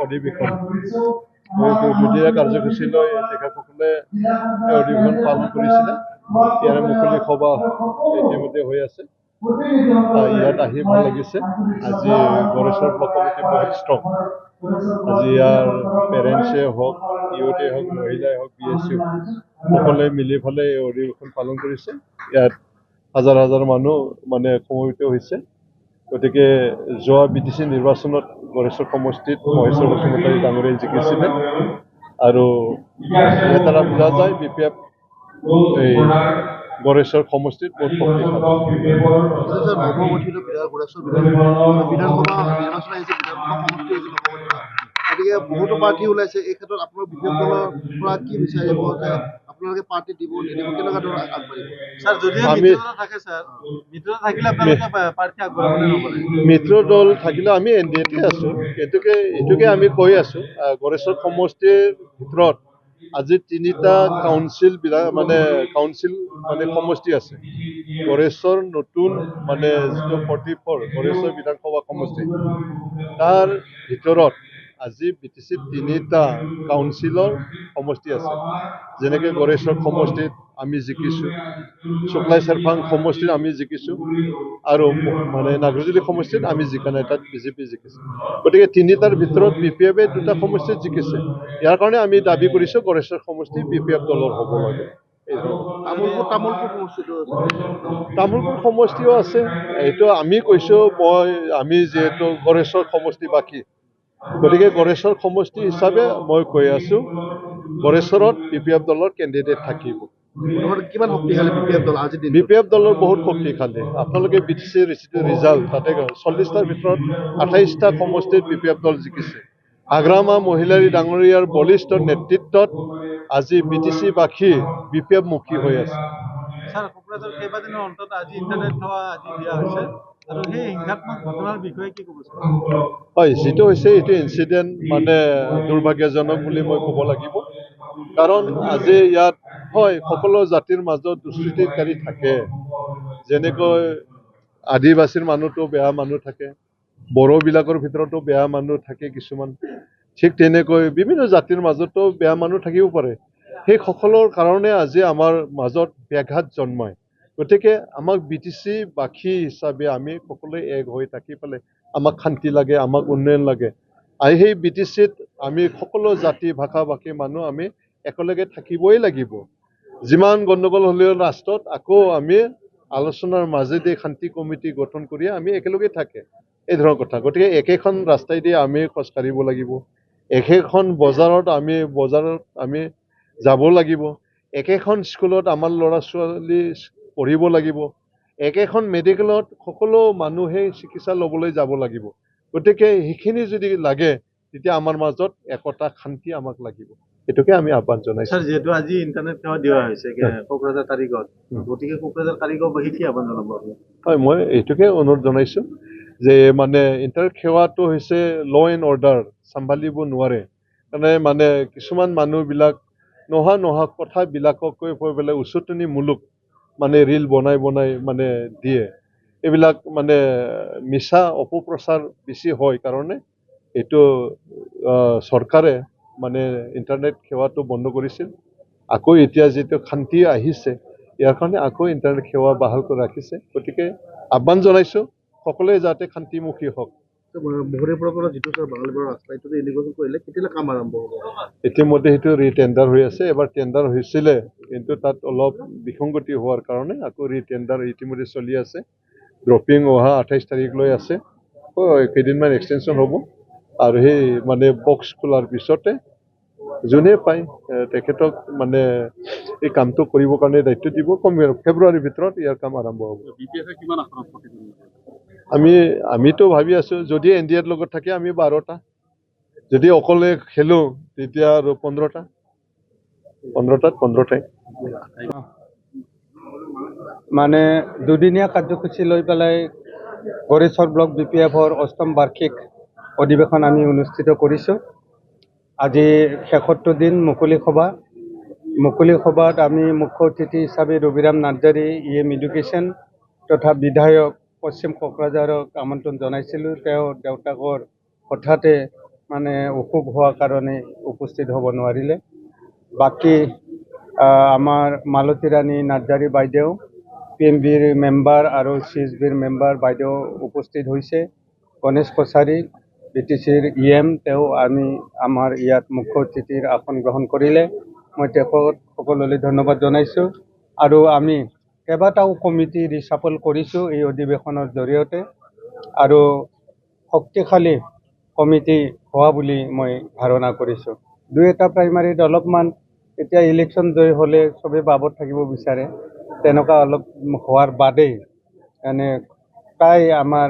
অধিৱেশন দুদিনীয়া কাৰ্যসূচী লৈ তেখেতসকলে অধিৱেশন পালন কৰিছিলে। ইয়াৰে মুকলি সভা ইতিমধ্যে হৈ আছে। ইয়াত আহি ভাল লাগিছে। আজি গড়েশ্বৰ ব্লক কমিটি বহুত ষ্ট্ৰং। আজি ইয়াৰ পেৰেণ্টছে হওক, ইউথে হওক, মহিলাই হওক, BSU সকলোৱে মিলি পেলে এই অধিৱেশন পালন কৰিছে। ইয়াত হাজাৰ হাজাৰ মানুহ সমবেত হৈছে। গতিকে যোৱা BTC নিৰ্বাচনত গড়েশ্বৰ সমষ্টিত মহেশ্বৰ বসুমতাৰী ডাঙৰীয়াই জিকিছিলে আৰু ইয়াৰ দ্বাৰা বুজা যায় BPF এই গড়েশ্বৰ সমষ্টিত বহুত শক্তিশালী। গতিকে বহুতো প্ৰাৰ্থী ওলাইছে, এই ক্ষেত্ৰত আপোনাৰ BPF দলৰ পৰা কি বিচাৰিব যে আপোনালোকে পাৰ্টি দিব নিদিব, কেনেকুৱা ধৰণৰ আগবাঢ়িব? স্যাৰ যদি মিত্ৰ থাকে স্যাৰ, মিত্ৰ থাকিলে আপোনালোকে প্ৰাৰ্থী আগবঢ়াব নে নবঢ়ায়? মিত্ৰ দল থাকিলে আমি NDAতে আছো। এইটোকে আমি কৈ আছো। গড়েশ্বৰ সমষ্টিৰ ভিতৰত আজি 3টা কাউন্সিল সমষ্টি আছে। গড়েশ্বৰ নতুন যিটো 44 গড়েশ্বৰ বিধানসভা সমষ্টি, তাৰ ভিতৰত আজি BTC 3টা কাউন্সিলৰ সমষ্টি আছে। যেনেকে গড়েশ্বৰ সমষ্টিত আমি জিকিছো, শুক্লাই চেৰফাং সমষ্টিত আমি জিকিছো আৰু নাগৰজুলি সমষ্টিত আমি জিকা নাই, তাত BJP জিকিছে। গতিকে 3টাৰ ভিতৰত BPF 2টা সমষ্টিত জিকিছে। ইয়াৰ কাৰণে আমি দাবী কৰিছো গড়েশ্বৰ সমষ্টি BPF দলৰ হ'ব লাগে। তামোলপুৰ সমষ্টিও আছে। এইটো আমি কৈছো, আমি যিহেতু গড়েশ্বৰ সমষ্টিবাসী, গতিকে গড়েশ্বৰ সমষ্টি হিচাপে মই কৈ আছো গড়েশ্বৰত BPF দলৰ কেণ্ডিডেট থাকিব। কিমান শক্তিশালী BPF দল আজি? BPF দলৰ বহুত শক্তিশালী। আপোনালোকে BTC ৰিজাল্ট তাতে 40টাৰ ভিতৰত 28টা সমষ্টিত BPF দল জিকিছে। আগ্ৰামা মহিলাৰী ডাঙৰীয়াৰ বলিষ্ঠ নেতৃত্বত আজি BTC-বাসী BPF মুখী হৈ আছে। স্যাৰ কোকৰাঝাৰ কেইবাদিনৰ অন্তত আজি ইণ্টাৰনেট সেৱা আজি দিয়া হৈছে আৰু সেই হিংসাত্মক ঘটনাৰ বিষয়ে কি ক'ব? হয়, যিটো হৈছে এইটো ইনচিডেণ্ট দুৰ্ভাগ্যজনক বুলি মই ক'ব লাগিব। কাৰণ আজি ইয়াত হয় সকলো জাতিৰ মাজত দুষ্কৃতিকাৰী থাকে। যেনেকৈ আদিবাসীৰ মানুহতো বেয়া মানুহ থাকে, বড়োবিলাকৰ ভিতৰতো বেয়া মানুহ থাকে কিছুমান, ঠিক তেনেকৈ বিভিন্ন জাতিৰ মাজতো বেয়া মানুহ থাকিব পাৰে। সেই সকলৰ কাৰণে আজি আমাৰ মাজত ব্যাঘাত জন্মায়। গতিকে আমাক BTC-বাসী হিচাপে আমি সকলোৱে এক হৈ থাকি পেলাই আমাক শান্তি লাগে, আমাক উন্নয়ন লাগে। আৰু সেই BTC-ত আমি সকলো জাতি ভাষা-ভাষী মানুহ আমি একেলগে থাকিবই লাগিব। যিমান গণ্ডগোল হ'লেও ৰাষ্ট্ৰত আকৌ আমি আলোচনাৰ মাজেদি শান্তি কমিটি গঠন কৰি আমি একেলগে থাকে, এই ধৰণৰ কথা। গতিকে একেখন ৰাস্তাইদি আমি খোজকাঢ়িব লাগিব, একেখন বজাৰত আমি যাব লাগিব, একেখন স্কুলত আমাৰ ল'ৰা ছোৱালী পঢ়িব লাগিব, একেখন মেডিকেলত সকলো মানুহে চিকিৎসা ল'বলৈ যাব লাগিব। গতিকে সেইখিনি যদি লাগে তেতিয়া আমাৰ মাজত একতা শান্তি আমাক লাগিব। এইটোকে আমি আহ্বান জনাইছো। স্যাৰ যেহেতু আজি ইণ্টাৰনেট সেৱা দিয়া হৈছে কোকৰাঝাৰ তাৰিখত, গতিকে কোকৰাঝাৰ তাৰিখবাসী কি আহ্বান জনাব? হয়, মই এইটোকে অনুৰোধ জনাইছো যে ইণ্টাৰনেট সেৱাটো হৈছে ল এণ্ড অৰ্ডাৰ চম্ভালিব নোৱাৰে। কাৰণে কিছুমান মানুহবিলাক নোহোৱা কথাবিলাকক কৈ পেলাই উচতনিমূলক ৰিল বনাই দিয়ে। এইবিলাক মিছা অপপ্ৰচাৰ বেছি হয় কাৰণে এইটো চৰকাৰে ইণ্টাৰনেট সেৱাটো বন্ধ কৰিছিল। আকৌ এতিয়া যিটো শান্তি আহিছে, ইয়াৰ কাৰণে আকৌ ইণ্টাৰনেট সেৱা বাহাল কৰি ৰাখিছে। গতিকে আহ্বান জনাইছো সকলোৱে যাতে শান্তিমুখী হওক। ইতিমধ্যে সেইটো ৰিটেণ্ডাৰ হৈ আছে। এবাৰ টেণ্ডাৰ হৈছিলে, কিন্তু তাত অলপ বিসংগতি হোৱাৰ কাৰণে আকৌ ৰিটেণ্ডাৰ ইতিমধ্যে চলি আছে। ড্ৰপিং অহা 28 তাৰিখলৈ আছে। কেইদিনমান এক্সটেনশ্যন হ'ব আৰু সেই বক্স খোলাৰ পিছতে যোনে পায় তেখেতক এই কামটো কৰিবৰ কাৰণে দায়িত্ব দিব। ফেব্ৰুৱাৰীৰ ভিতৰত ইয়াৰ কাম আৰম্ভ হ'ব। আমিতো ভাবি আছো যদি NDAৰ লগত থাকে আমি 12টা, যদি অকলে খেলো তেতিয়া আৰু 15টা, 15টাই। দুদিনীয়া কাৰ্যসূচী লৈ পেলাই গড়েশ্বৰ ব্লক BPF-ৰ 8ম বাৰ্ষিক অধিৱেশন আমি অনুষ্ঠিত কৰিছোঁ। আজি 76 দিন মুকলি সভাত আমি মুখ্য অতিথি হিচাপে ৰবিৰাম নাৰ্জাৰী EM এডুকেশ্যন তথা বিধায়ক পশ্চিম কোকৰাঝাৰক আমন্ত্ৰণ জনাইছিলোঁ। তেওঁ দেউতাকৰ হঠাতে মানে অসুখ হোৱাৰ কাৰণে উপস্থিত হ'ব নোৱাৰিলে। বাকী আমাৰ মালতী ৰাণী নাৰ্জাৰী বাইদেউ, PMBৰ মেম্বাৰ আৰু CSBৰ মেম্বাৰ বাইদেউ উপস্থিত হৈছে। গণেশ কছাৰী BTCৰ EM তেওঁ আমাৰ ইয়াত মুখ্য অতিথিৰ আসন গ্ৰহণ কৰিলে। মই তেখেত সকলোলৈ ধন্যবাদ জনাইছোঁ। আৰু আমি কেইবাটাও কমিটি ৰিচাফল কৰিছোঁ এই অধিৱেশনৰ জৰিয়তে, আৰু শক্তিশালী কমিটি হোৱা বুলি মই ধাৰণা কৰিছোঁ। দুই এটা প্ৰাইমাৰীত অলপমান এতিয়া ইলেকশ্যন জয় হ'লে চবেই বাবত থাকিব বিচাৰে, তেনেকুৱা অলপ হোৱাৰ বাদেই মানে প্ৰায় আমাৰ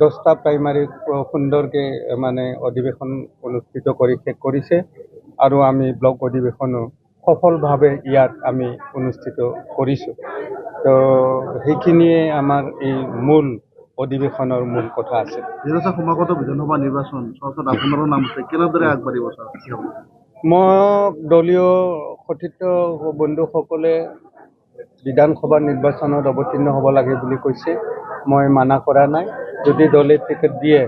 10টা প্ৰাইমাৰী সুন্দৰকৈ মানে অধিৱেশন অনুষ্ঠিত কৰি শেষ কৰিছে। আৰু আমি ব্লক অধিৱেশনো সফলভাৱে ইয়াত আমি অনুষ্ঠিত কৰিছোঁ। তো সেইখিনিয়ে আমাৰ এই মূল অধিৱেশনৰ মূল কথা আছে। নিৰ্বাচন সমাগত বিধানসভা নিৰ্বাচন চৰ্চাত আপোনাৰো নাম আছে, কেনেদৰে আগবাঢ়িব ছাৰ? মোক দলীয় সতীৰ্থ বন্ধুসকলে বিধানসভা নিৰ্বাচনত অৱতীৰ্ণ হ'ব লাগে বুলি কৈছে। মই মানা কৰা নাই। যদি দলে টিকেট দিয়ে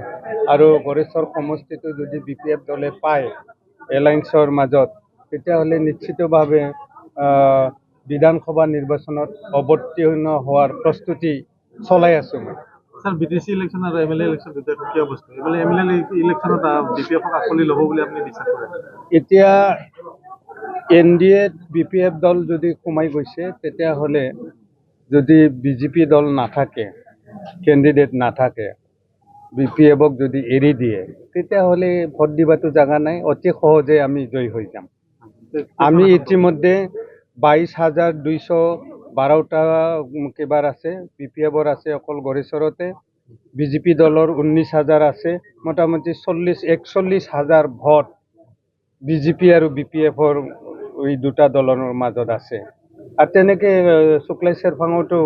আৰু গড়েশ্বৰ সমষ্টিটো যদি BPF দলে পায় এলায়েন্সৰ মাজত, তেতিয়াহ'লে নিশ্চিতভাৱে বিধানসভা নিৰ্বাচনত অৱতীৰ্ণ হোৱাৰ প্ৰস্তুতি চলাই আছোঁ মই। স্যাৰ, BTC ইলেকশ্যন আৰু MLA ইলেকশ্যন দুটাই সুকীয়া বস্তু। এইফালে MLA ইলেকশ্যনত BPF-ক আঁকোৱালি ল'ব বুলি আপুনি বিশ্বাস কৰে? এতিয়া NDAত BPF দল যদি সোমাই গৈছে, তেতিয়াহ'লে যদি BJP দল নাথাকে, কেণ্ডিডেট নাথাকে, BPF-ক যদি এৰি দিয়ে, তেতিয়াহ'লে ভোট দিবাতো জাগা নাই। অতি সহজে আমি জয়ী হৈ যাম। আমি ইতিমধ্যে 22,212টা কেইবাৰ আছে, BPF-ৰ আছে অকল গড়েশ্বৰতে। BJP দলৰ 19,000 আছে। মোটামুটি 41,000 ভোট BJP আৰু BPF-ৰ এই দুটা দলৰ মাজত আছে। আৰু তেনেকৈ শুক্লাই চেৰফাঙতো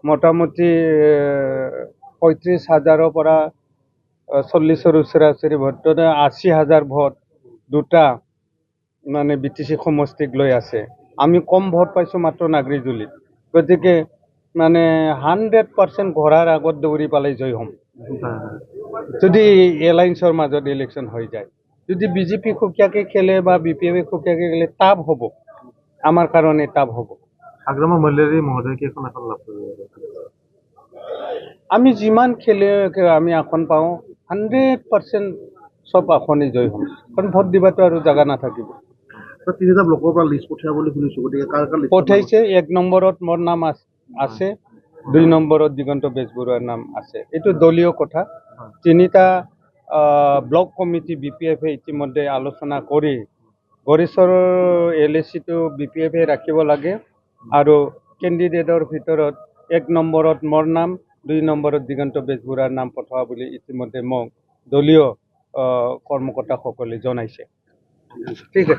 মোটামুটি 35,000ৰ পৰা 40ৰ ওচৰা-ওচৰি ভোট, 80,000 ভোট দুটা মানে BTC সমষ্টিক লৈ আছে। আমি কম ভোট পাইছোঁ মাত্ৰ নাগৰিজুলিত। গতিকে মানে 100% ঘোঁৰাৰ আগত দৌৰি পালে জয় হ'ম যদি এলায়েন্সৰ মাজত ইলেকশ্যন হৈ যায়। যদি BJP সুকীয়াকৈ খেলে বা BPF সুকীয়াকৈ খেলে, টাপ হ'ব, আমাৰ কাৰণে টাপ হ'ব। আগ্ৰামা মল্লাৰী মহোদয় কেইখন আসন লাভ কৰিব? আমি যিমান খেলে আমি আসন পাওঁ 100% চব আসনেই জয় হ'ম, কাৰণ ভোট দিবাতো আৰু জাগা নাথাকিব। তিনিটা ব্লকৰ পৰা লিষ্ট পঠিয়াব বুলি শুনিছোঁ, গতিকে কাৰ লিষ্ট পঠাইছে? 1 নম্বৰত মোৰ নাম আছে, 2 নম্বৰত দিগন্ত বেজবৰুৱাৰ নাম আছে। এইটো দলীয় কথা। 3টা ব্লক কমিটি BPF-এ ইতিমধ্যে আলোচনা কৰি গড়েশ্বৰৰ LAC-টো BPF-এ ৰাখিব লাগে, আৰু কেণ্ডিডেটৰ ভিতৰত 1 নম্বৰত মোৰ নাম, 2 নম্বৰত দিগন্ত বেজবৰুৱাৰ নাম পঠোৱা বুলি ইতিমধ্যে মোক দলীয় কৰ্মকৰ্তাসকলে জনাইছে। ঠিক আছে।